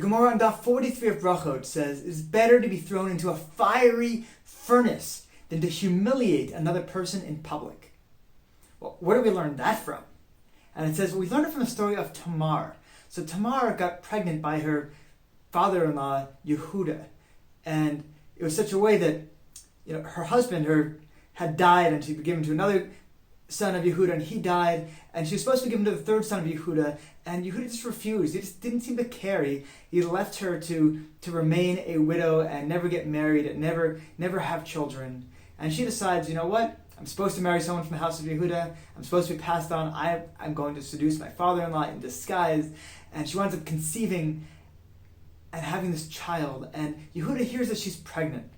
Gemara on Daf 43 of Brachot says, "It is better to be thrown into a fiery furnace than to humiliate another person in public." Well, where do we learn that from? And it says, we learned it from the story of Tamar. So Tamar got pregnant by her father-in-law, Yehuda. And it was such a way that her husband had died, and she'd been given to another son of Yehuda, and he died, and she was supposed to be given to the third son of Yehuda, and Yehuda just refused. He just didn't seem to care. He left her to remain a widow and never get married and never have children. And she decides, you know what? I'm supposed to marry someone from the house of Yehuda. I'm supposed to be passed on. I'm going to seduce my father-in-law in disguise. And she winds up conceiving and having this child. And Yehuda hears that she's pregnant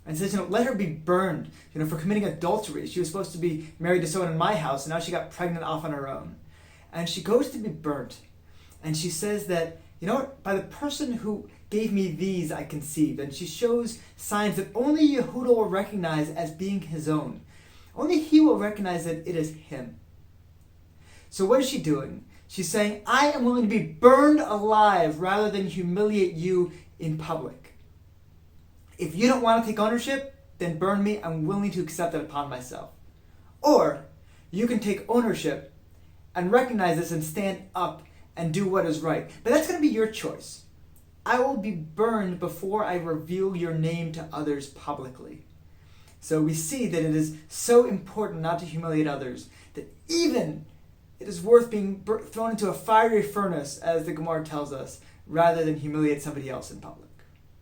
and says, let her be burned, for committing adultery. She was supposed to be married to someone in my house, and now she got pregnant off on her own. And she goes to be burnt. And she says that, by the person who gave me these, I conceived. And she shows signs that only Yehuda will recognize as being his own. Only he will recognize that it is him. So what is she doing? She's saying, I am willing to be burned alive rather than humiliate you in public. If you don't want to take ownership, then burn me. I'm willing to accept it upon myself. Or you can take ownership and recognize this and stand up and do what is right. But that's going to be your choice. I will be burned before I reveal your name to others publicly. So we see that it is so important not to humiliate others, that even it is worth being thrown into a fiery furnace, as the Gemara tells us, rather than humiliate somebody else in public.